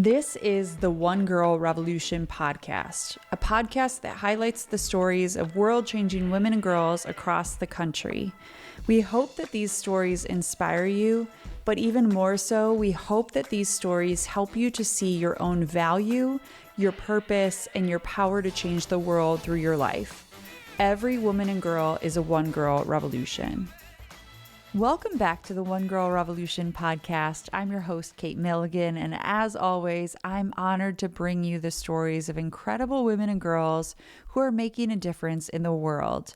This is the One Girl Revolution podcast, a podcast that highlights the stories of world-changing women and girls across the country. We hope that these stories inspire you, but even more so, we hope that these stories help you to see your own value, your purpose, and your power to change the world through your life. Every woman and girl is a One Girl Revolution. Welcome back to the One Girl Revolution podcast. I'm your host, Kate Milligan, and as always, I'm honored to bring you the stories of incredible women and girls who are making a difference in the world.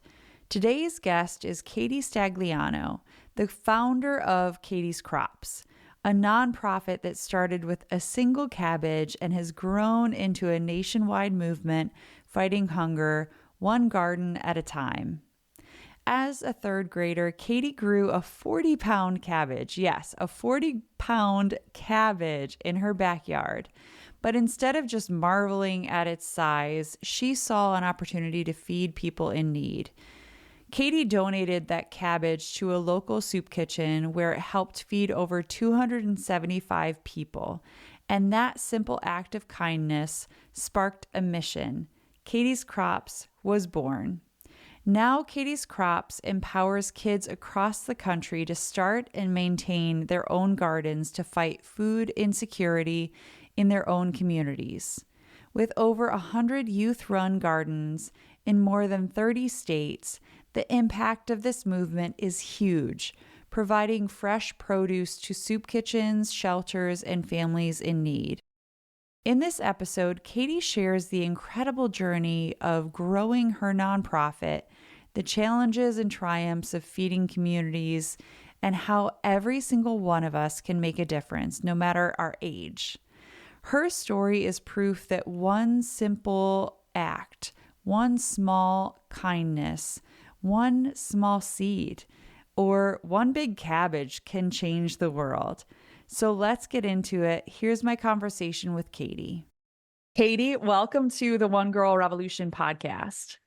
Today's guest is Katie Stagliano, the founder of Katie's Krops, a nonprofit that started with a single cabbage and has grown into a nationwide movement fighting hunger, one garden at a time. As a third grader, Katie grew a 40-pound cabbage. Yes, a 40-pound cabbage in her backyard. But instead of just marveling at its size, she saw an opportunity to feed people in need. Katie donated that cabbage to a local soup kitchen where it helped feed over 275 people. And that simple act of kindness sparked a mission. Katie's Krops was born. Now, Katie's Krops empowers kids across the country to start and maintain their own gardens to fight food insecurity in their own communities. With over 100 youth-run gardens in more than 30 states, the impact of this movement is huge, providing fresh produce to soup kitchens, shelters, and families in need. In this episode, Katie shares the incredible journey of growing her nonprofit, the challenges and triumphs of feeding communities, and how every single one of us can make a difference, no matter our age. Her story is proof that one simple act, one small kindness, one small seed, or one big cabbage can change the world. So let's get into it. Here's my conversation with Katie. Katie, welcome to the One Girl Revolution podcast.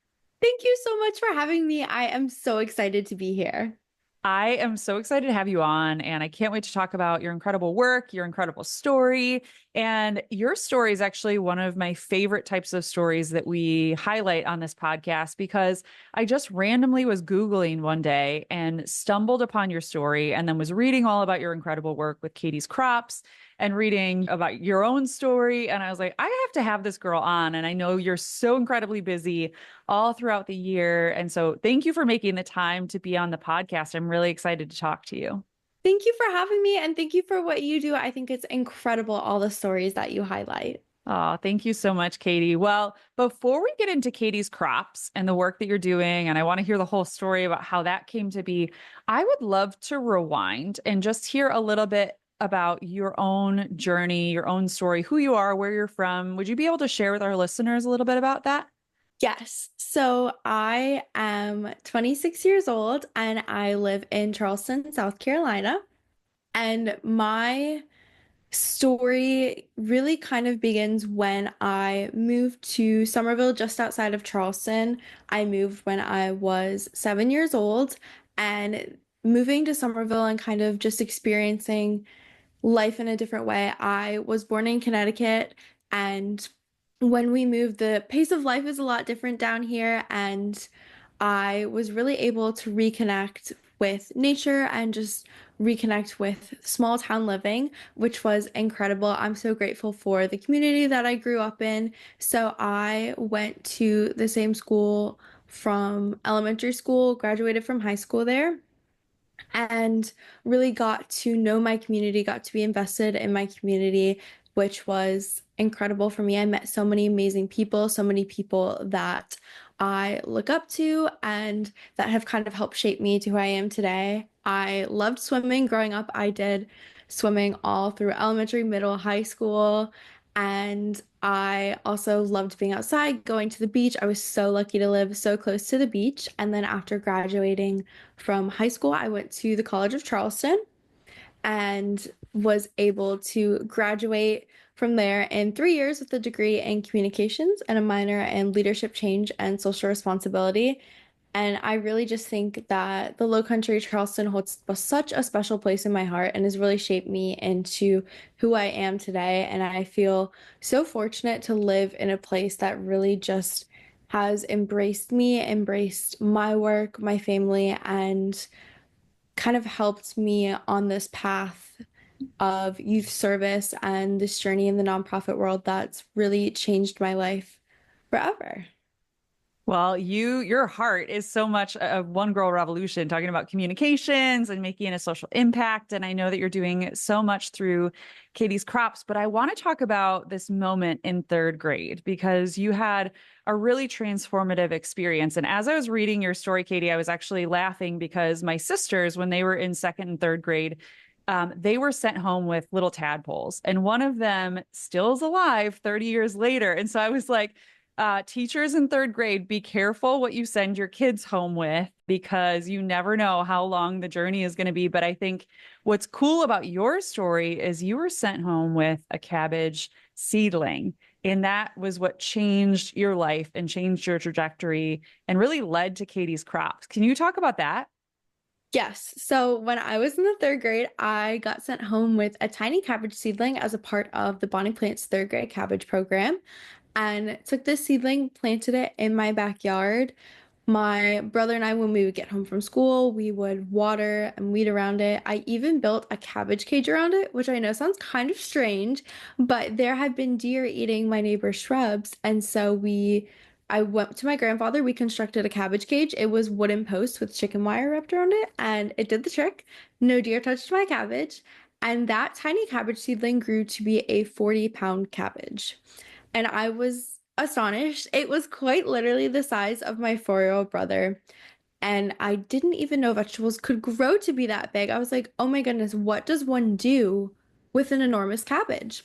Thank you so much for having me. I am so excited to be here. I am so excited to have you on, and I can't wait to talk about your incredible work, your incredible story. And your story is actually one of my favorite types of stories that we highlight on this podcast because I just randomly was Googling one day and stumbled upon your story and then was reading all about your incredible work with Katie's Krops and reading about your own story. And I was like, I have to have this girl on. And I know you're so incredibly busy all throughout the year. And so thank you for making the time to be on the podcast. I'm really excited to talk to you. Thank you for having me, and thank you for what you do. I think it's incredible, all the stories that you highlight. Oh, thank you so much, Katie. Well, before we get into Katie's Krops and the work that you're doing, and I want to hear the whole story about how that came to be, I would love to rewind and just hear a little bit about your own journey, your own story, who you are, where you're from. Would you be able to share with our listeners a little bit about that? Yes. So I am 26 years old and I live in Charleston, South Carolina. And my story really kind of begins when I moved to Somerville, just outside of Charleston. I moved when I was 7 years old, and moving to Somerville and kind of just experiencing life in a different way. I was born in Connecticut, and when we moved, the pace of life is a lot different down here, and I was really able to reconnect with nature and just reconnect with small town living, which was incredible. I'm so grateful for the community that I grew up in. So I went to the same school from elementary school, graduated from high school there, and really got to know my community, got to be invested in my community, which was incredible for me. I met so many amazing people, so many people that I look up to and that have kind of helped shape me to who I am today. I loved swimming growing up. I did swimming all through elementary, middle, high school, and I also loved being outside, going to the beach. I was so lucky to live so close to the beach. And then after graduating from high school, I went to the College of Charleston and was able to graduate from there in 3 years with a degree in communications and a minor in leadership change and social responsibility. And I really just think that the Low Country Charleston holds such a special place in my heart and has really shaped me into who I am today. And I feel so fortunate to live in a place that really just has embraced me, embraced my work, my family, and kind of helped me on this path of youth service and this journey in the nonprofit world that's really changed my life forever. Well, your heart is so much a one girl revolution, talking about communications and making a social impact. And I know that you're doing so much through Katie's Krops, but I want to talk about this moment in third grade because you had a really transformative experience. And as I was reading your story, Katie, I was actually laughing because my sisters, when they were in second and third grade, they were sent home with little tadpoles, and one of them still is alive 30 years later. And so I was like, teachers in third grade, be careful what you send your kids home with because you never know how long the journey is going to be. But I think what's cool about your story is you were sent home with a cabbage seedling. And that was what changed your life and changed your trajectory and really led to Katie's Krops. Can you talk about that? Yes. So when I was in the third grade, I got sent home with a tiny cabbage seedling as a part of the Bonnie Plant's third grade cabbage program, and took this seedling, planted it in my backyard. My brother and I, when we would get home from school, we would water and weed around it. I even built a cabbage cage around it, which I know sounds kind of strange, but there had been deer eating my neighbor's shrubs. And so I went to my grandfather, we constructed a cabbage cage. It was wooden posts with chicken wire wrapped around it, and it did the trick. No deer touched my cabbage. And that tiny cabbage seedling grew to be a 40-pound cabbage. And I was astonished. It was quite literally the size of my 4-year-old brother. And I didn't even know vegetables could grow to be that big. I was like, oh my goodness, what does one do with an enormous cabbage?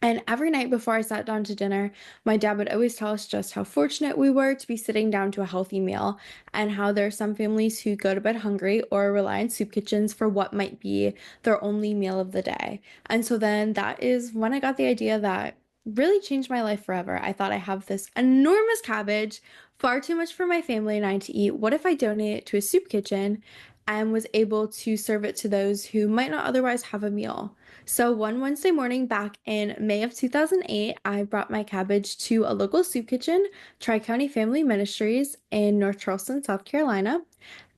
And every night before I sat down to dinner, my dad would always tell us just how fortunate we were to be sitting down to a healthy meal, and how there are some families who go to bed hungry or rely on soup kitchens for what might be their only meal of the day. And so then that is when I got the idea that really changed my life forever. I thought I have this enormous cabbage, far too much for my family and I to eat. What if I donate it to a soup kitchen and was able to serve it to those who might not otherwise have a meal? So one Wednesday morning back in May of 2008, I brought my cabbage to a local soup kitchen, Tri-County Family Ministries in North Charleston, South Carolina.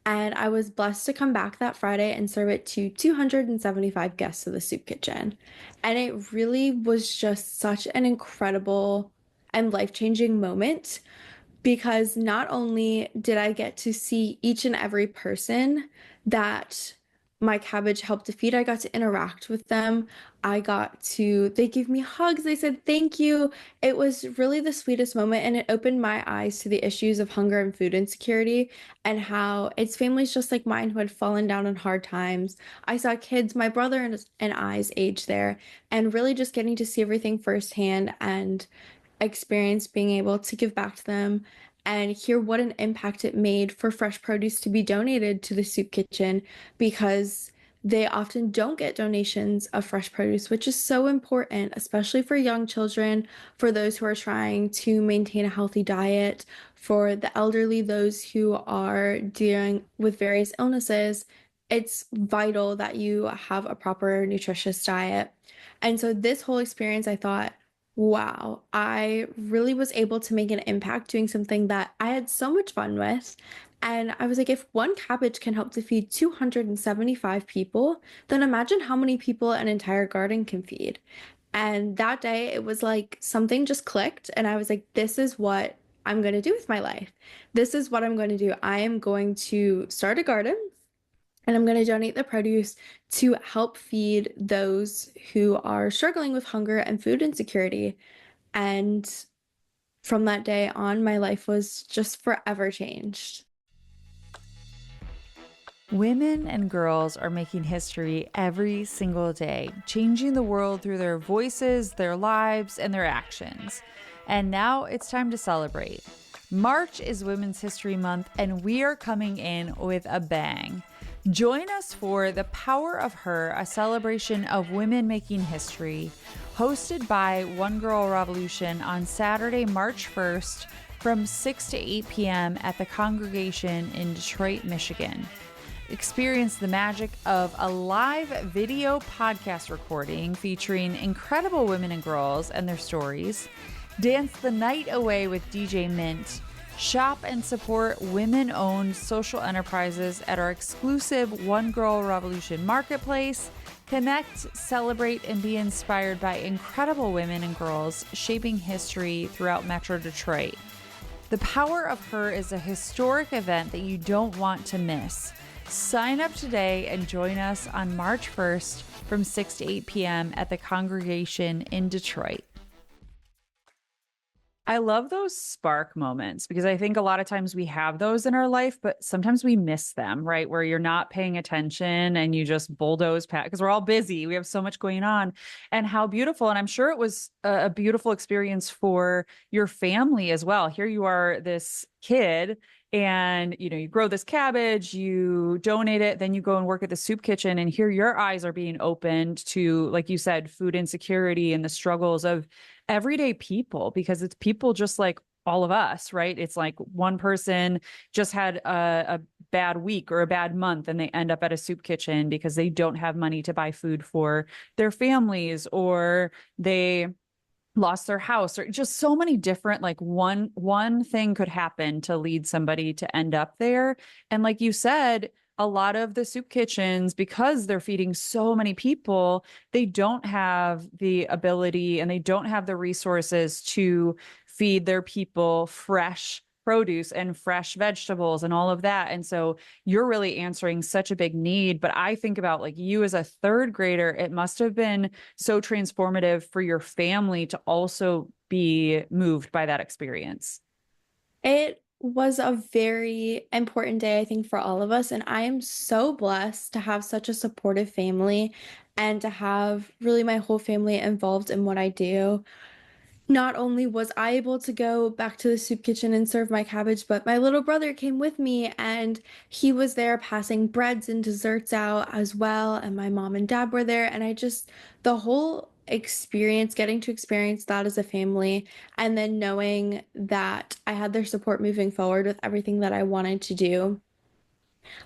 And I was blessed to come back that Friday and serve it to 275 guests of the soup kitchen. And it really was just such an incredible and life-changing moment, because not only did I get to see each and every person that my cabbage helped to feed, I got to interact with them. They gave me hugs. They said thank you. It was really the sweetest moment, and it opened my eyes to the issues of hunger and food insecurity and how it's families just like mine who had fallen down in hard times. I saw kids, my brother and I's age there, and really just getting to see everything firsthand and experience being able to give back to them and hear what an impact it made for fresh produce to be donated to the soup kitchen, because they often don't get donations of fresh produce, which is so important, especially for young children, for those who are trying to maintain a healthy diet, for the elderly, those who are dealing with various illnesses. It's vital that you have a proper nutritious diet. And so this whole experience, I thought, wow, I really was able to make an impact doing something that I had so much fun with. And I was like, if one cabbage can help to feed 275 people, then imagine how many people an entire garden can feed. And that day, it was like something just clicked, and I was like, this is what I'm going to do with my life. This is what I'm going to do. I am going to start a garden, and I'm going to donate the produce to help feed those who are struggling with hunger and food insecurity. And from that day on, my life was just forever changed. Women and girls are making history every single day, changing the world through their voices, their lives, and their actions. And now it's time to celebrate. March is Women's History Month, and we are coming in with a bang. Join us for The Power of Her, a celebration of women making history, hosted by One Girl Revolution on Saturday, March 1st from 6 to 8 p.m. at the Congregation in Detroit, Michigan. Experience the magic of a live video podcast recording featuring incredible women and girls and their stories. Dance the night away with DJ Mint. Shop and support women-owned social enterprises at our exclusive One Girl Revolution marketplace. Connect, celebrate, and be inspired by incredible women and girls shaping history throughout Metro Detroit. The Power of Her is a historic event that you don't want to miss. Sign up today and join us on March 1st from 6 to 8 p.m. at the Congregation in Detroit. I love those spark moments because I think a lot of times we have those in our life, but sometimes we miss them, right? Where you're not paying attention and you just bulldoze past because we're all busy. We have so much going on, and how beautiful. And I'm sure it was a beautiful experience for your family as well. Here you are, this kid, and you grow this cabbage, you donate it, then you go and work at the soup kitchen, and here your eyes are being opened to, like you said, food insecurity and the struggles of everyday people, because it's people just like all of us, right? It's like one person just had a bad week or a bad month and they end up at a soup kitchen because they don't have money to buy food for their families, or they lost their house, or just so many different, like one thing could happen to lead somebody to end up there. And like you said, a lot of the soup kitchens, because they're feeding so many people, they don't have the ability and they don't have the resources to feed their people fresh produce and fresh vegetables and all of that. And so you're really answering such a big need. But I think about like you as a third grader, it must have been so transformative for your family to also be moved by that experience. It was a very important day, I think, for all of us. And I am so blessed to have such a supportive family and to have really my whole family involved in what I do. Not only was I able to go back to the soup kitchen and serve my cabbage, but my little brother came with me and he was there passing breads and desserts out as well. And my mom and dad were there. And the whole experience, getting to experience that as a family, and then knowing that I had their support moving forward with everything that I wanted to do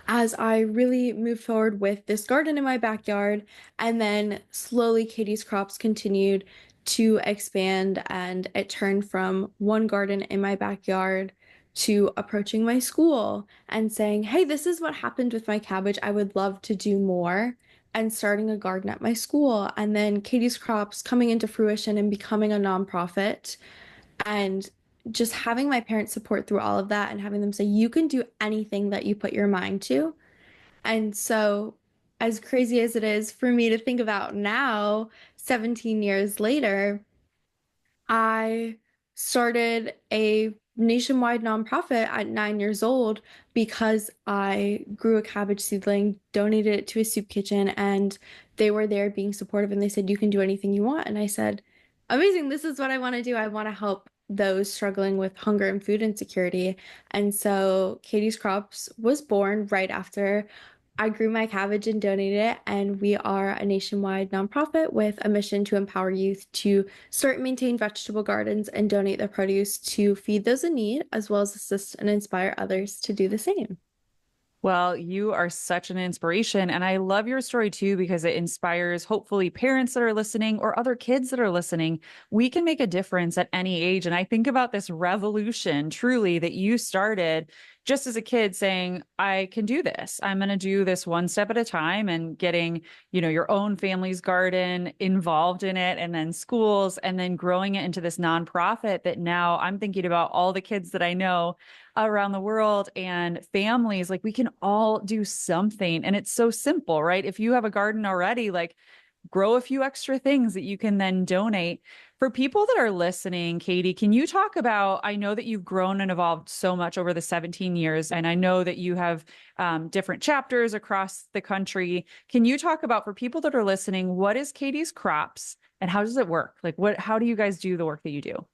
as I really moved forward with this garden in my backyard. And then slowly Katie's Krops continued to expand, and it turned from one garden in my backyard to approaching my school and saying, hey, this is what happened with my cabbage. I would love to do more, and starting a garden at my school. And then Katie's Krops coming into fruition and becoming a nonprofit, and just having my parents support through all of that and having them say, you can do anything that you put your mind to. And so, as crazy as it is for me to think about now, 17 years later, I started a nationwide nonprofit at 9 years old because I grew a cabbage seedling, donated it to a soup kitchen, and they were there being supportive. And they said, you can do anything you want. And I said, amazing, this is what I want to do. I want to help those struggling with hunger and food insecurity. And so Katie's Krops was born right after I grew my cabbage and donated it, and we are a nationwide nonprofit with a mission to empower youth to start and maintain vegetable gardens and donate their produce to feed those in need, as well as assist and inspire others to do the same. Well, you are such an inspiration. And I love your story too, because it inspires hopefully parents that are listening or other kids that are listening. We can make a difference at any age. And I think about this revolution truly that you started just as a kid saying, I can do this. I'm going to do this one step at a time, and getting, your own family's garden involved in it, and then schools, and then growing it into this nonprofit that now I'm thinking about all the kids that I know around the world and families. Like, we can all do something. And it's so simple, right? If you have a garden already, like, grow a few extra things that you can then donate. For people that are listening, Katie, can you talk about, I know that you've grown and evolved so much over the 17 years, and I know that you have different chapters across the country. Can you talk about, for people that are listening, what is Katie's Krops and how does it work? Like, how do you guys do the work that you do?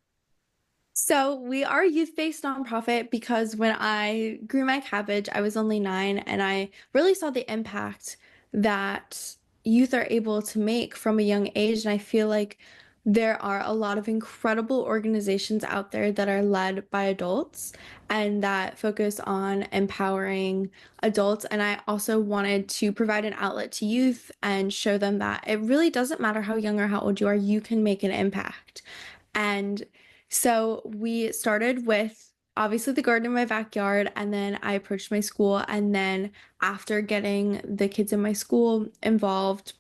So we are a youth-based nonprofit because when I grew my cabbage, I was only 9, and I really saw the impact that youth are able to make from a young age. And I feel like there are a lot of incredible organizations out there that are led by adults and that focus on empowering adults. And I also wanted to provide an outlet to youth and show them that it really doesn't matter how young or how old you are, you can make an impact. And so we started with obviously the garden in my backyard, and then I approached my school. And then after getting the kids in my school involved,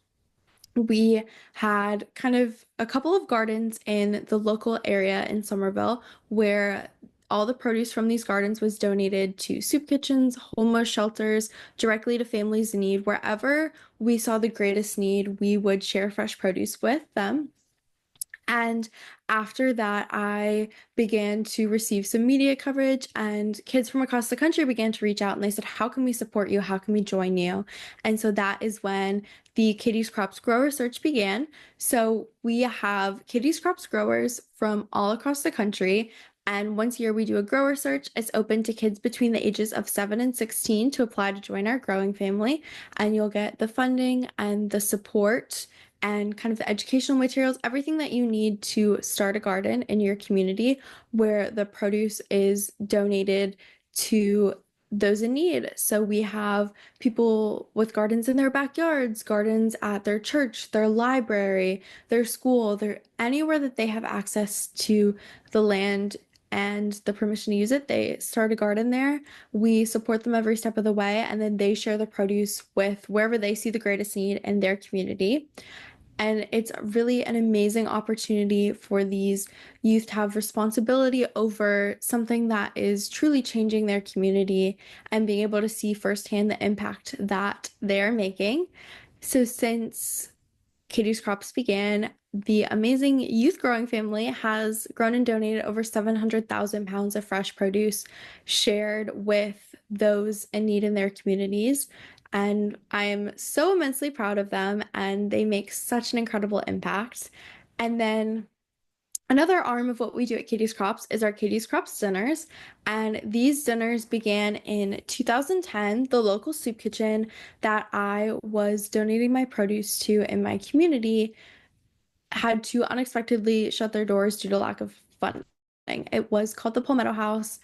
we had kind of a couple of gardens in the local area in Somerville where all the produce from these gardens was donated to soup kitchens, homeless shelters, directly to families in need. Wherever we saw the greatest need, we would share fresh produce with them. And after that, I began to receive some media coverage, and kids from across the country began to reach out and they said, how can we support you? How can we join you? And so that is when the Katie's Krops grower search began. So we have Katie's Krops growers from all across the country. And once a year, we do a grower search. It's open to kids between the ages of 7 and 16 to apply to join our growing family. And you'll get the funding and the support and kind of the educational materials, everything that you need to start a garden in your community where the produce is donated to those in need. So we have people with gardens in their backyards, gardens at their church, their library, their school, their anywhere that they have access to the land and the permission to use it, they start a garden there. We support them every step of the way, and then they share the produce with wherever they see the greatest need in their community. And it's really an amazing opportunity for these youth to have responsibility over something that is truly changing their community and being able to see firsthand the impact that they're making. So since Katie's Krops began, the amazing youth growing family has grown and donated over 700,000 pounds of fresh produce shared with those in need in their communities. And I am so immensely proud of them, and they make such an incredible impact. And then another arm of what we do at Katie's Krops is our Katie's Krops dinners. And these dinners began in 2010. The local soup kitchen that I was donating my produce to in my community had to unexpectedly shut their doors due to lack of funding. It was called the Palmetto House,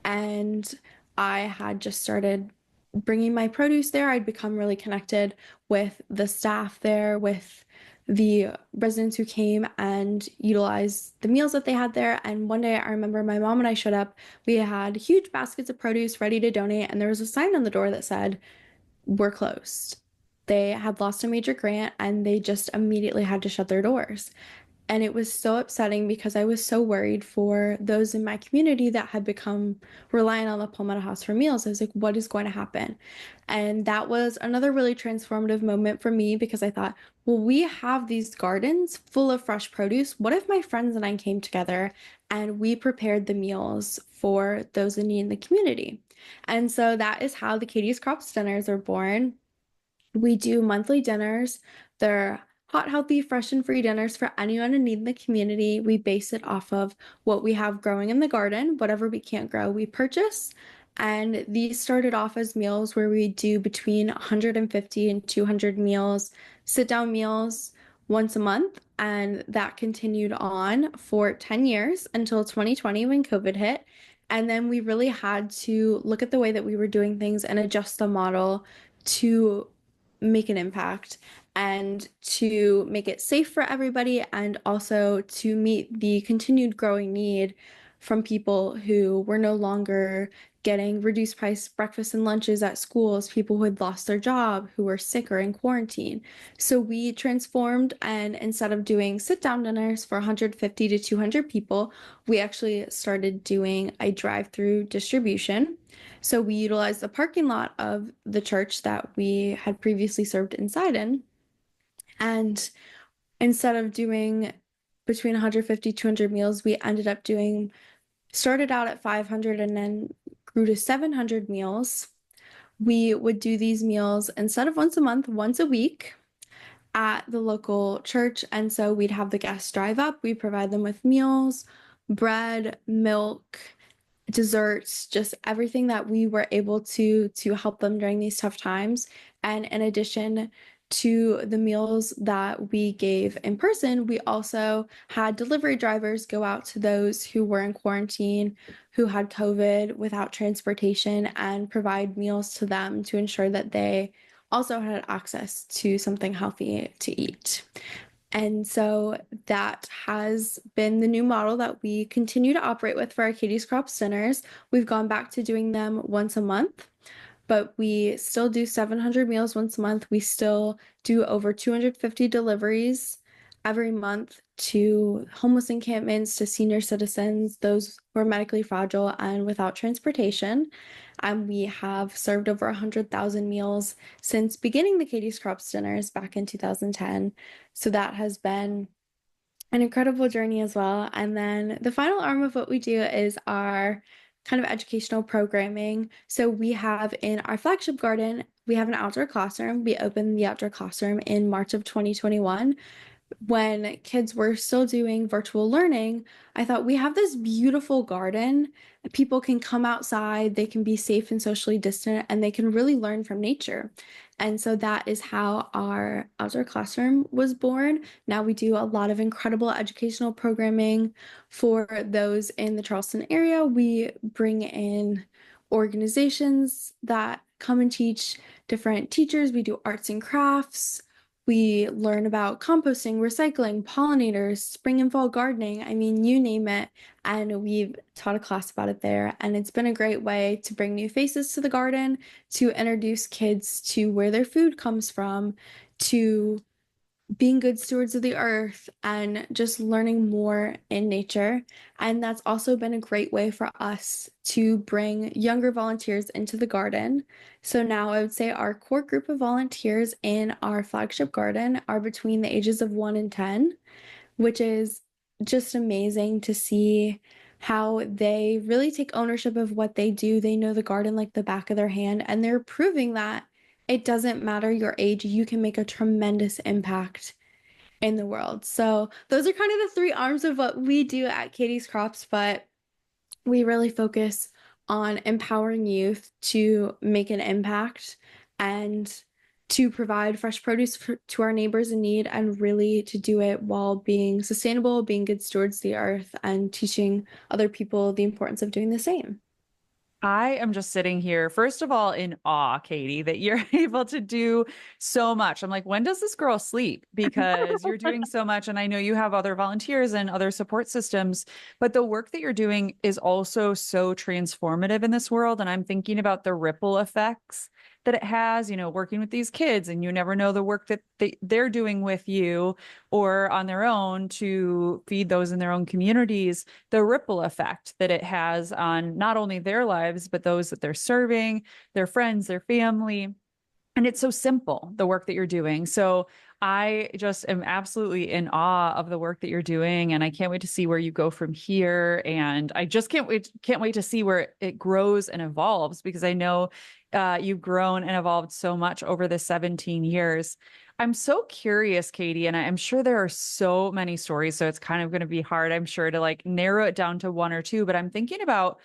and I had just started bringing my produce there. I'd become really connected with the staff there, with the residents who came and utilized the meals that they had there. And one day I remember my mom and I showed up. We had huge baskets of produce ready to donate, and there was a sign on the door that said, "We're closed." They had lost a major grant and they just immediately had to shut their doors. And it was so upsetting because I was so worried for those in my community that had become reliant on the Palmetto House for meals. I was like, what is going to happen? And that was another really transformative moment for me because I thought, well, we have these gardens full of fresh produce. What if my friends and I came together and we prepared the meals for those in need in the community? And so that is how the Katie's Krops dinners are born. We do monthly dinners. They're hot, healthy, fresh, and free dinners for anyone in need in the community. We base it off of what we have growing in the garden. Whatever we can't grow, we purchase. And these started off as meals where we do between 150 and 200 meals, sit-down meals once a month. And that continued on for 10 years until 2020 when COVID hit. And then we really had to look at the way that we were doing things and adjust the model to make an impact and to make it safe for everybody, and also to meet the continued growing need from people who were no longer getting reduced price breakfasts and lunches at schools, people who had lost their job, who were sick or in quarantine. So we transformed, and instead of doing sit-down dinners for 150 to 200 people, we actually started doing a drive-through distribution. So we utilized the parking lot of the church that we had previously served inside in. And instead of doing between 150, 200 meals, we ended up doing, started out at 500 and then grew to 700 meals. We would do these meals instead of once a month, once a week at the local church. And so we'd have the guests drive up, we provide them with meals, bread, milk, desserts, just everything that we were able to help them during these tough times. And in addition to the meals that we gave in person, we also had delivery drivers go out to those who were in quarantine, who had COVID without transportation, and provide meals to them to ensure that they also had access to something healthy to eat. And so that has been the new model that we continue to operate with for our Katie's Krops dinners. We've gone back to doing them once a month, but we still do 700 meals once a month. We still do over 250 deliveries every month to homeless encampments, to senior citizens, those who are medically fragile and without transportation. And we have served over 100,000 meals since beginning the Katie's Krops dinners back in 2010. So that has been an incredible journey as well. And then the final arm of what we do is our kind of educational programming. So we have in our flagship garden, we have an outdoor classroom. We opened the outdoor classroom in March of 2021 when kids were still doing virtual learning. I thought we have this beautiful garden. People can come outside, they can be safe and socially distant, and they can really learn from nature. And so that is how our outdoor classroom was born. Now we do a lot of incredible educational programming for those in the Charleston area. We bring in organizations that come and teach different teachers. We do arts and crafts. We learn about composting, recycling, pollinators, spring and fall gardening. I mean, you name it. And we've taught a class about it there. And it's been a great way to bring new faces to the garden, to introduce kids to where their food comes from, to being good stewards of the earth and just learning more in nature. And that's also been a great way for us to bring younger volunteers into the garden. So now I would say our core group of volunteers in our flagship garden are between the ages of 1 and 10, which is just amazing to see how they really take ownership of what they do. They know the garden like the back of their hand, and they're proving that it doesn't matter your age, you can make a tremendous impact in the world. So those are kind of the three arms of what we do at Katie's Krops, but we really focus on empowering youth to make an impact and to provide fresh produce to our neighbors in need, and really to do it while being sustainable, being good stewards of the earth, and teaching other people the importance of doing the same. I am just sitting here, first of all, in awe, Katie, that you're able to do so much. I'm like, when does this girl sleep? Because you're doing so much. And I know you have other volunteers and other support systems, but the work that you're doing is also so transformative in this world. And I'm thinking about the ripple effects that it has, working with these kids, and you never know the work that they're doing with you or on their own to feed those in their own communities, the ripple effect that it has on not only their lives, but those that they're serving, their friends, their family. And it's so simple, the work that you're doing. So I just am absolutely in awe of the work that you're doing. And I can't wait to see where you go from here. And I just can't wait to see where it grows and evolves, because I know you've grown and evolved so much over the 17 years. I'm so curious, Katie, and I'm sure there are so many stories. So it's kind of going to be hard, I'm sure, to like narrow it down to one or two, but I'm thinking about,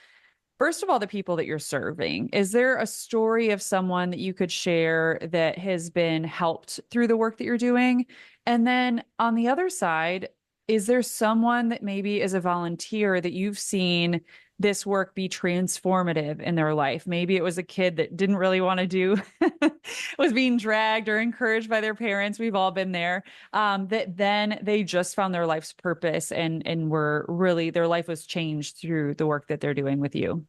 first of all, the people that you're serving. Is there a story of someone that you could share that has been helped through the work that you're doing? And then on the other side, is there someone that maybe is a volunteer that you've seen this work be transformative in their life? Maybe it was a kid that didn't really want to do, was being dragged or encouraged by their parents. We've all been there. That then they just found their life's purpose, and were really, their life was changed through the work that they're doing with you.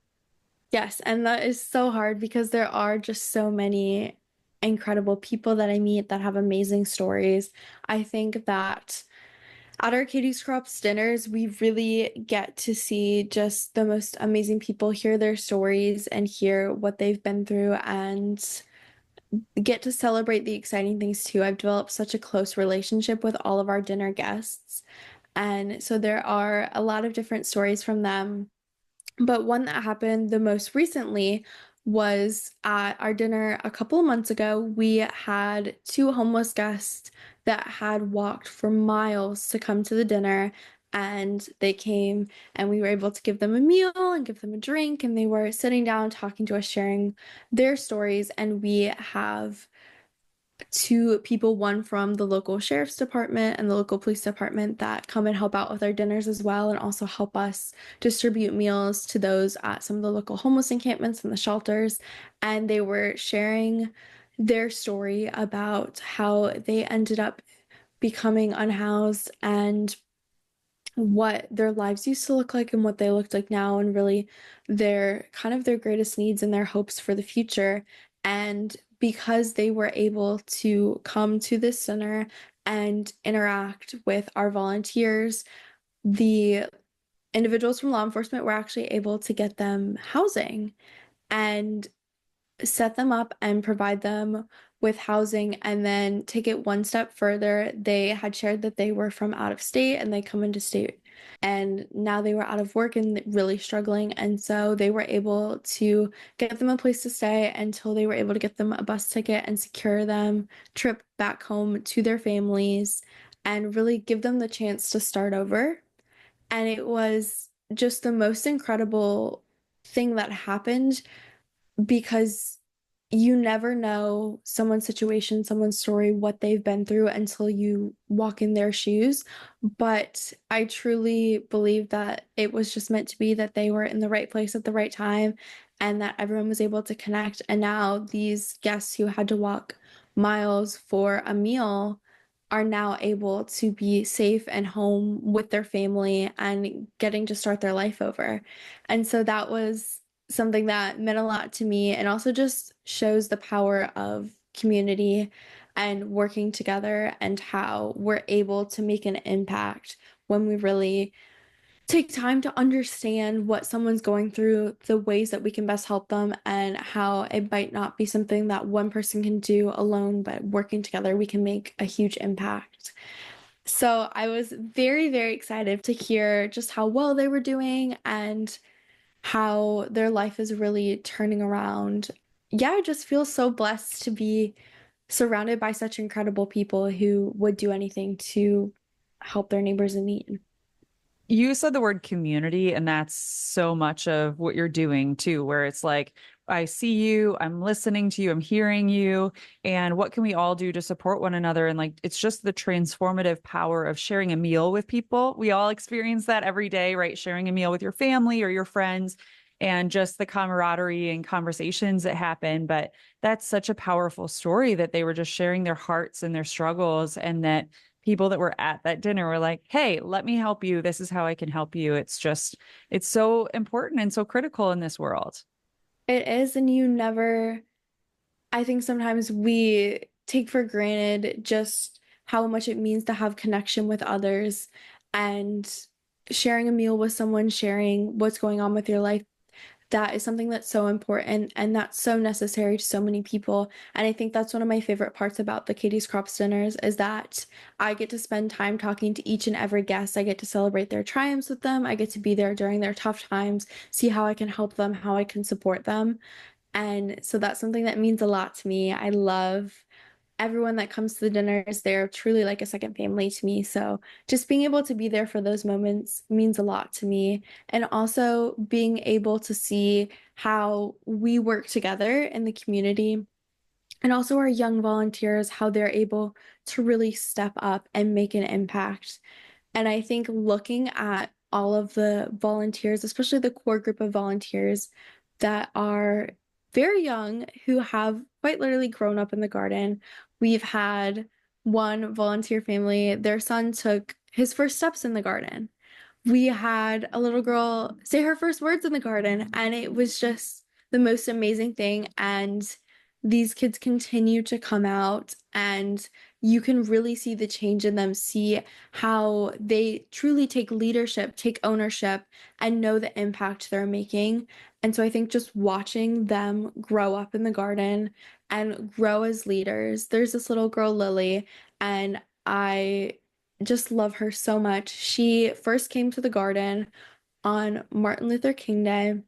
Yes, and that is so hard because there are just so many incredible people that I meet that have amazing stories. I think that at our Katie's Krops dinners, we really get to see just the most amazing people, hear their stories and hear what they've been through, and get to celebrate the exciting things too. I've developed such a close relationship with all of our dinner guests. And so there are a lot of different stories from them. But one that happened the most recently was at our dinner a couple of months ago. We had two homeless guests that had walked for miles to come to the dinner, and they came and we were able to give them a meal and give them a drink, and they were sitting down talking to us, sharing their stories. And we have two people, one from the local sheriff's department and the local police department that come and help out with our dinners as well, and also help us distribute meals to those at some of the local homeless encampments and the shelters. And they were sharing their story about how they ended up becoming unhoused and what their lives used to look like and what they looked like now, and really their greatest needs and their hopes for the future. And because they were able to come to this center and interact with our volunteers, the individuals from law enforcement were actually able to get them housing and set them up and provide them with housing. And then take it one step further, they had shared that they were from out of state and they come into state, and now they were out of work and really struggling. And so they were able to get them a place to stay until they were able to get them a bus ticket and secure them trip back home to their families and really give them the chance to start over. And it was just the most incredible thing that happened, because you never know someone's situation, someone's story, what they've been through until you walk in their shoes. But I truly believe that it was just meant to be, that they were in the right place at the right time and that everyone was able to connect. And now these guests who had to walk miles for a meal are now able to be safe and home with their family and getting to start their life over. And so that was something that meant a lot to me, and also just shows the power of community and working together, and how we're able to make an impact when we really take time to understand what someone's going through, the ways that we can best help them, and how it might not be something that one person can do alone, but working together, we can make a huge impact. So I was very, very excited to hear just how well they were doing and how their life is really turning around. Yeah, I just feel so blessed to be surrounded by such incredible people who would do anything to help their neighbors in need. You said the word community, and that's so much of what you're doing too, where it's like, I see you, I'm listening to you, I'm hearing you, and what can we all do to support one another? And like, it's just the transformative power of sharing a meal with people. We all experience that every day, right? Sharing a meal with your family or your friends, and just the camaraderie and conversations that happen. But that's such a powerful story that they were just sharing their hearts and their struggles, and that people that were at that dinner were like, hey, let me help you. This is how I can help you. It's just, it's so important and so critical in this world. It is, and you never, I think sometimes we take for granted just how much it means to have connection with others, and sharing a meal with someone, sharing what's going on with your life. That is something that's so important and that's so necessary to so many people. And I think that's one of my favorite parts about the Katie's Krops dinners, is that I get to spend time talking to each and every guest. I get to celebrate their triumphs with them. I get to be there during their tough times, see how I can help them, how I can support them. And so that's something that means a lot to me. I love everyone that comes to the dinners. They're truly like a second family to me. So just being able to be there for those moments means a lot to me. And also being able to see how we work together in the community, and also our young volunteers, how they're able to really step up and make an impact. And I think looking at all of the volunteers, especially the core group of volunteers that are very young, who have quite literally grown up in the garden. We've had one volunteer family, their son took his first steps in the garden. We had a little girl say her first words in the garden, and it was just the most amazing thing. And these kids continue to come out, and you can really see the change in them, see how they truly take leadership, take ownership, and know the impact they're making. And so I think just watching them grow up in the garden and grow as leaders. There's this little girl, Lily, and I just love her so much. She first came to the garden on Martin Luther King Day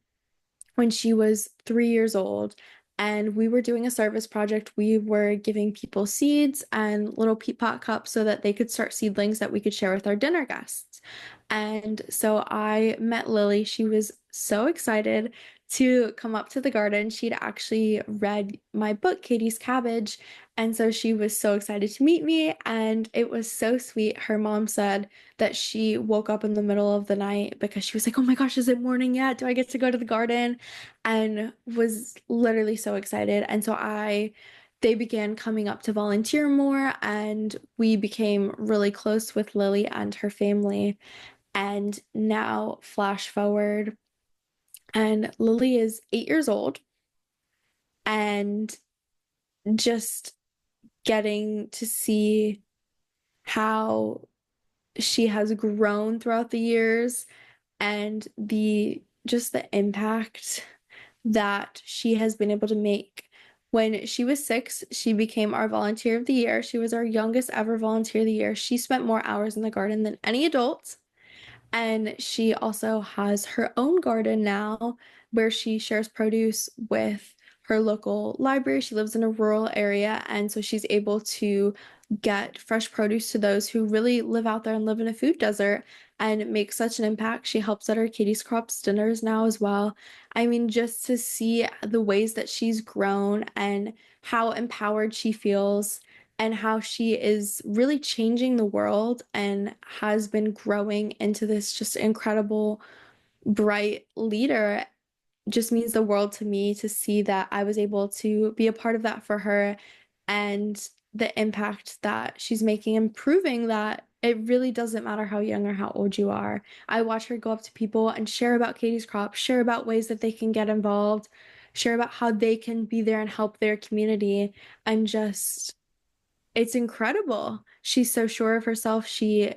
when she was 3 years old. And we were doing a service project. We were giving people seeds and little peat pot cups so that they could start seedlings that we could share with our dinner guests. And so I met Lily. She was so excited to come up to the garden. She'd actually read my book, Katie's Cabbage, and so she was so excited to meet me, and it was so sweet. Her mom said that she woke up in the middle of the night because she was like, "Oh my gosh, is it morning yet? Do I get to go to the garden?" And was literally so excited. And so they began coming up to volunteer more, and we became really close with Lily and her family. And now, flash forward, and Lily is 8 years old, and just getting to see how she has grown throughout the years and the just the impact that she has been able to make. When she was 6, she became our volunteer of the year. She was our youngest ever volunteer of the year. She spent more hours in the garden than any adult. And she also has her own garden now where she shares produce with her local library. She lives in a rural area, and so she's able to get fresh produce to those who really live out there and live in a food desert and make such an impact. She helps at our Katie's Krops dinners now as well. I mean, just to see the ways that she's grown and how empowered she feels and how she is really changing the world and has been growing into this just incredible, bright leader just means the world to me to see that I was able to be a part of that for her and the impact that she's making and proving that it really doesn't matter how young or how old you are. I watch her go up to people and share about Katie's Crop, share about ways that they can get involved, share about how they can be there and help their community, and just it's incredible. She's so sure of herself. She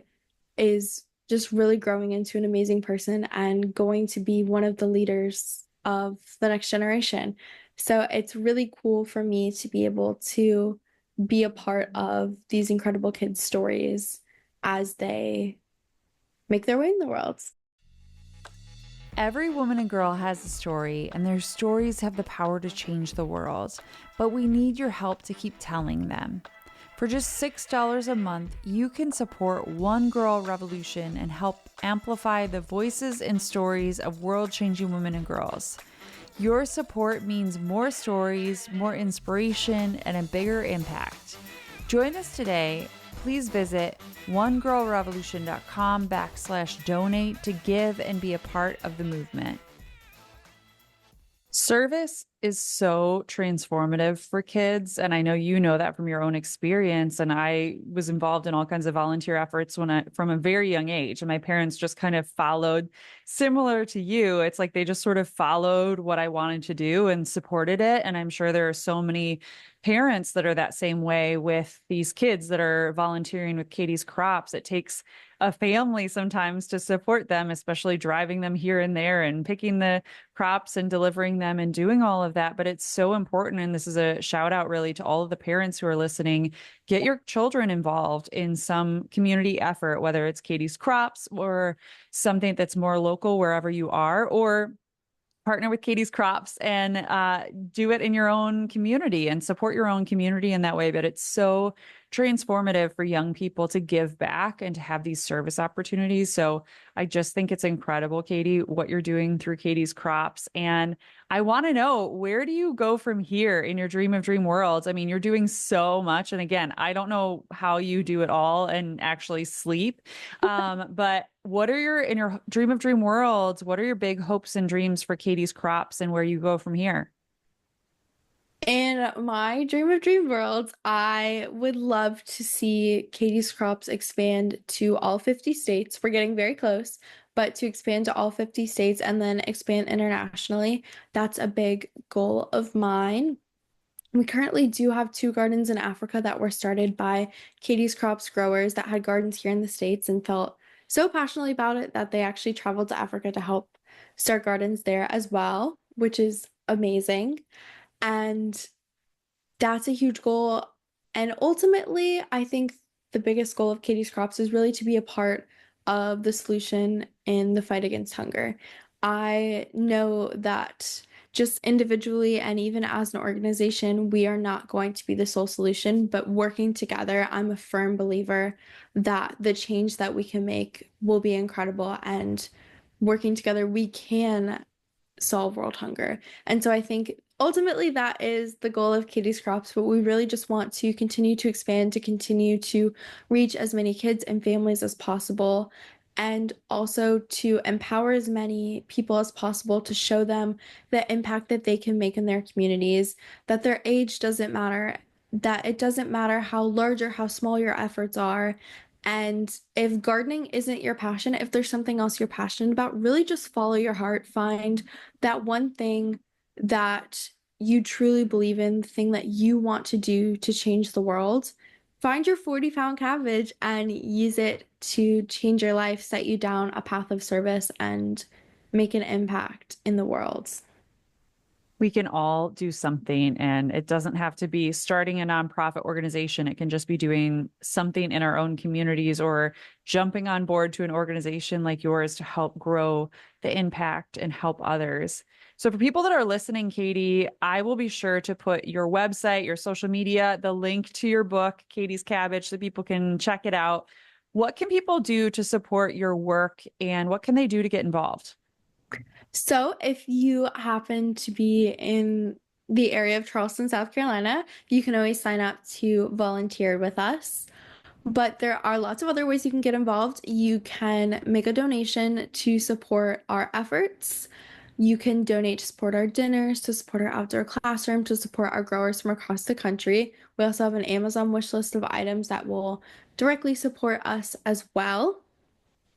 is just really growing into an amazing person and going to be one of the leaders of the next generation. So it's really cool for me to be able to be a part of these incredible kids' stories as they make their way in the world. Every woman and girl has a story, and their stories have the power to change the world, but we need your help to keep telling them. For just $6 a month, you can support One Girl Revolution and help amplify the voices and stories of world-changing women and girls. Your support means more stories, more inspiration, and a bigger impact. Join us today. Please visit onegirlrevolution.com/donate to give and be a part of the movement. Service is so transformative for kids. And I know you know that from your own experience. And I was involved in all kinds of volunteer efforts from a very young age. And my parents just kind of followed, similar to you. It's like they just sort of followed what I wanted to do and supported it. And I'm sure there are so many parents that are that same way with these kids that are volunteering with Katie's Krops. It takes a family sometimes to support them, especially driving them here and there and picking the crops and delivering them and doing all of that. But it's so important. And this is a shout out really to all of the parents who are listening. Get your children involved in some community effort, whether it's Katie's Krops or something that's more local wherever you are, or partner with Katie's Krops and do it in your own community and support your own community in that way. But it's so transformative for young people to give back and to have these service opportunities. So I just think it's incredible, Katie, what you're doing through Katie's Krops. And I want to know, where do you go from here in your dream of dream worlds? I mean, you're doing so much. And again, I don't know how you do it all and actually sleep. But what are in your dream of dream worlds, what are your big hopes and dreams for Katie's Krops and where you go from here? In my dream of dream world, I would love to see Katie's Krops expand to all 50 states. We're getting very close, but to expand to all 50 states and then expand internationally, that's a big goal of mine. We currently do have 2 gardens in Africa that were started by Katie's Krops growers that had gardens here in the States and felt so passionately about it that they actually traveled to Africa to help start gardens there as well, which is amazing. And that's a huge goal. And ultimately, I think the biggest goal of Katie's Krops is really to be a part of the solution in the fight against hunger. I know that just individually and even as an organization, we are not going to be the sole solution, but working together, I'm a firm believer that the change that we can make will be incredible. And working together, we can solve world hunger. And so I think ultimately that is the goal of Katie's Krops, but we really just want to continue to expand, to continue to reach as many kids and families as possible, and also to empower as many people as possible to show them the impact that they can make in their communities, that their age doesn't matter, that it doesn't matter how large or how small your efforts are. And if gardening isn't your passion, if there's something else you're passionate about, really just follow your heart. Find that one thing that you truly believe in, the thing that you want to do to change the world. Find your 40-pound cabbage and use it to change your life, set you down a path of service, and make an impact in the world. We can all do something, and it doesn't have to be starting a nonprofit organization. It can just be doing something in our own communities or jumping on board to an organization like yours to help grow the impact and help others. So for people that are listening, Katie, I will be sure to put your website, your social media, the link to your book, Katie's Cabbage, so people can check it out. What can people do to support your work, and what can they do to get involved? So, if you happen to be in the area of Charleston, South Carolina, you can always sign up to volunteer with us. But there are lots of other ways you can get involved. You can make a donation to support our efforts. You can donate to support our dinners, to support our outdoor classroom, to support our growers from across the country. We also have an Amazon wish list of items that will directly support us as well.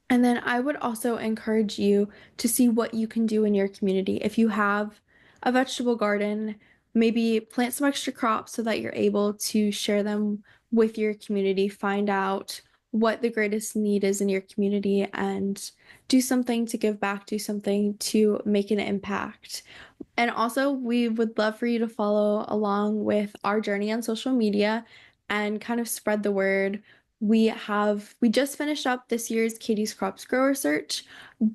And then I would also encourage you to see what you can do in your community. If you have a vegetable garden, maybe plant some extra crops so that you're able to share them with your community. Find out what the greatest need is in your community and do something to give back, do something to make an impact. And also, we would love for you to follow along with our journey on social media and kind of spread the word. We just finished up this year's Katie's Krops grower search,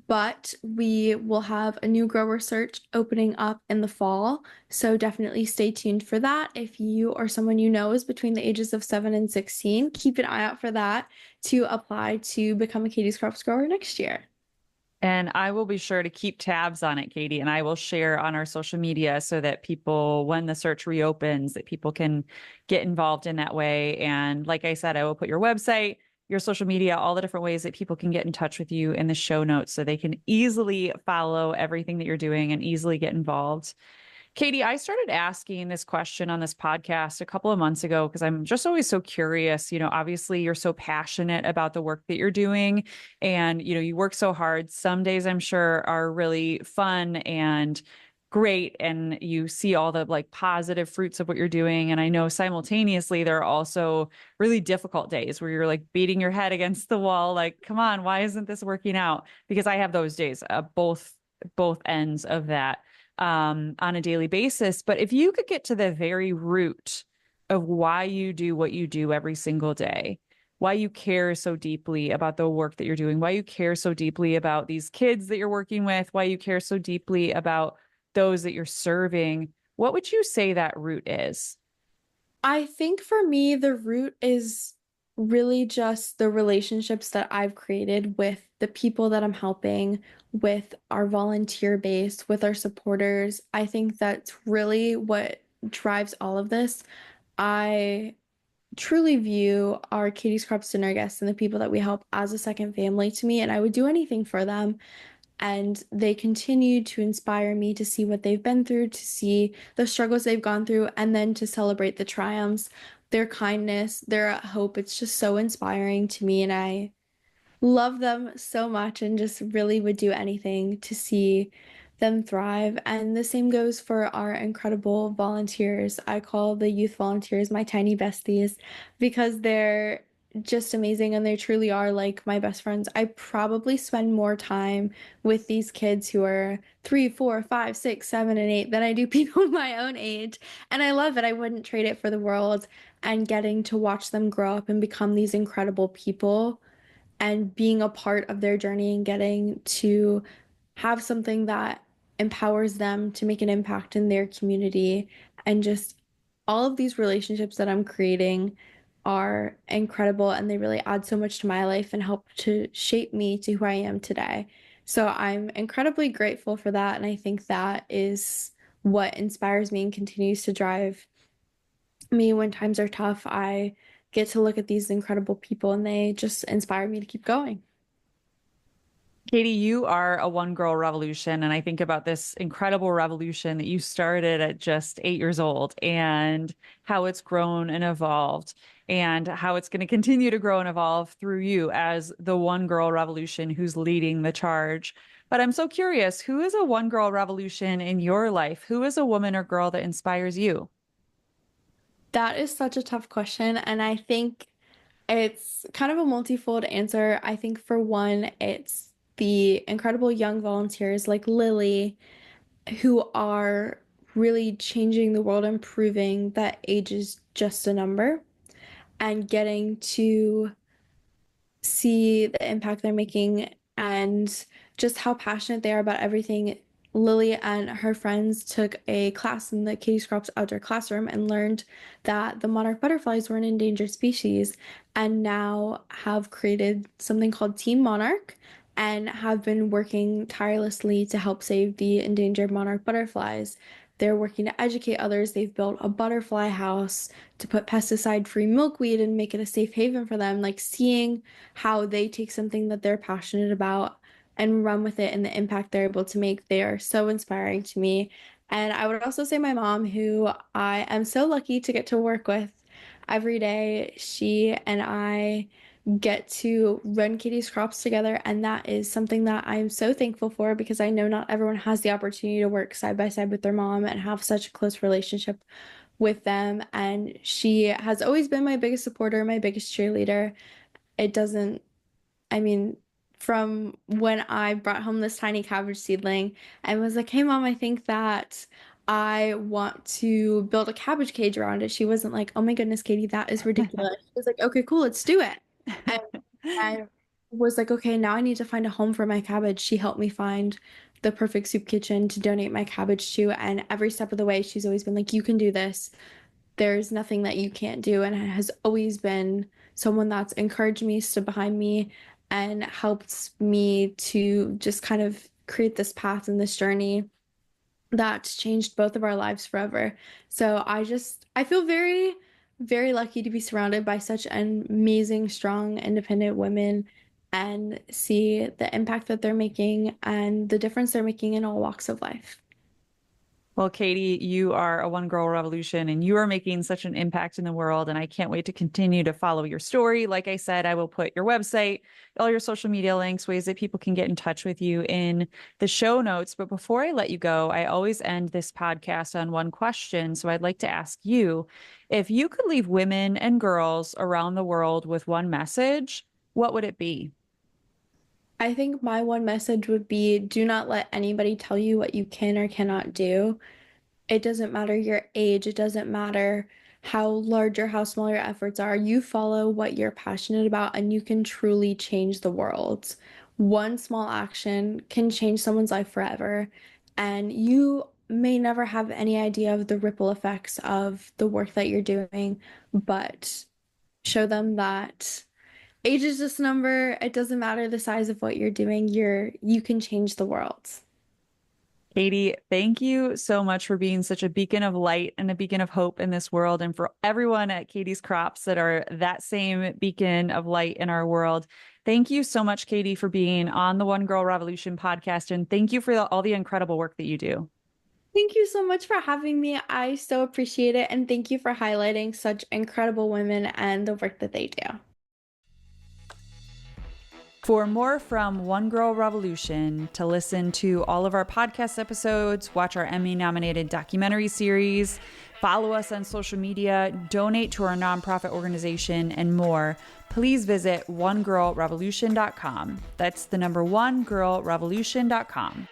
but we will have a new grower search opening up in the fall. So definitely stay tuned for that. If you or someone you know is between the ages of 7 and 16, keep an eye out for that to apply to become a Katie's Krops grower next year. And I will be sure to keep tabs on it, Katie, and I will share on our social media so that people, when the search reopens, that people can get involved in that way. And like I said, I will put your website, your social media, all the different ways that people can get in touch with you in the show notes so they can easily follow everything that you're doing and easily get involved. Katie, I started asking this question on this podcast a couple of months ago because I'm just always so curious. Obviously you're so passionate about the work that you're doing and, you work so hard. Some days I'm sure are really fun and great and you see all the like positive fruits of what you're doing. And I know simultaneously there are also really difficult days where you're like beating your head against the wall, like, come on, why isn't this working out? Because I have those days, both ends of that on a daily basis. But if you could get to the very root of why you do what you do every single day, why you care so deeply about the work that you're doing, why you care so deeply about these kids that you're working with, why you care so deeply about those that you're serving, what would you say that root is? I think for me, the root is really just the relationships that I've created with the people that I'm helping, with our volunteer base, with our supporters. I think that's really what drives all of this. I truly view our Katie's Krops dinner guests and the people that we help as a second family to me, and I would do anything for them. And they continue to inspire me to see what they've been through, to see the struggles they've gone through, and then to celebrate the triumphs, their kindness, their hope. It's just so inspiring to me, and I love them so much and just really would do anything to see them thrive. And the same goes for our incredible volunteers. I call the youth volunteers my tiny besties because they're just amazing and they truly are like my best friends. I probably spend more time with these kids who are 3, 4, 5, 6, 7, and 8 than I do people my own age. And I love it. I wouldn't trade it for the world. And getting to watch them grow up and become these incredible people and being a part of their journey and getting to have something that empowers them to make an impact in their community. And just all of these relationships that I'm creating are incredible and they really add so much to my life and help to shape me to who I am today. So I'm incredibly grateful for that. And I think that is what inspires me and continues to drive me when times are tough. I get to look at these incredible people and they just inspire me to keep going. Katie, you are a one girl revolution. And I think about this incredible revolution that you started at just 8 years old and how it's grown and evolved and how it's going to continue to grow and evolve through you as the one girl revolution who's leading the charge. But I'm so curious, who is a one girl revolution in your life? Who is a woman or girl that inspires you? That is such a tough question. And I think it's kind of a multifold answer. I think for one, it's the incredible young volunteers like Lily who are really changing the world and proving that age is just a number and getting to see the impact they're making and just how passionate they are about everything. Lily and her friends took a class in the Katie's Krops outdoor classroom and learned that the monarch butterflies were an endangered species and now have created something called Team Monarch and have been working tirelessly to help save the endangered monarch butterflies. They're working to educate others. They've built a butterfly house to put pesticide-free milkweed and make it a safe haven for them. Like seeing how they take something that they're passionate about and run with it and the impact they're able to make, they are so inspiring to me. And I would also say my mom, who I am so lucky to get to work with every day. She and I get to run Katie's Krops together, and that is something that I'm so thankful for because I know not everyone has the opportunity to work side by side with their mom and have such a close relationship with them. And she has always been my biggest supporter, my biggest cheerleader. It doesn't, I mean, from when I brought home this tiny cabbage seedling and was like, hey, mom, I think that I want to build a cabbage cage around it. She wasn't like, oh my goodness, Katie, that is ridiculous. She was like, okay, cool, let's do it. And I was like, okay, now I need to find a home for my cabbage. She helped me find the perfect soup kitchen to donate my cabbage to. And every step of the way, she's always been like, you can do this. There's nothing that you can't do, and has always been someone that's encouraged me, stood behind me, and helped me to just kind of create this path and this journey that's changed both of our lives forever. So I feel very, very lucky to be surrounded by such an amazing, strong, independent women and see the impact that they're making and the difference they're making in all walks of life. Well, Katie, you are a one girl revolution and you are making such an impact in the world. And I can't wait to continue to follow your story. Like I said, I will put your website, all your social media links, ways that people can get in touch with you in the show notes. But before I let you go, I always end this podcast on one question. So I'd like to ask you, if you could leave women and girls around the world with one message, what would it be? I think my one message would be do not let anybody tell you what you can or cannot do. It doesn't matter your age, it doesn't matter how large or how small your efforts are. You follow what you're passionate about and you can truly change the world. One small action can change someone's life forever, and you may never have any idea of the ripple effects of the work that you're doing, but show them that age is just a number. It doesn't matter the size of what you're doing. You can change the world. Katie, thank you so much for being such a beacon of light and a beacon of hope in this world. And for everyone at Katie's Krops that are that same beacon of light in our world. Thank you so much, Katie, for being on the One Girl Revolution podcast. And thank you for all the incredible work that you do. Thank you so much for having me. I so appreciate it. And thank you for highlighting such incredible women and the work that they do. For more from One Girl Revolution, to listen to all of our podcast episodes, watch our Emmy-nominated documentary series, follow us on social media, donate to our nonprofit organization, and more, please visit onegirlrevolution.com. That's the number onegirlrevolution.com.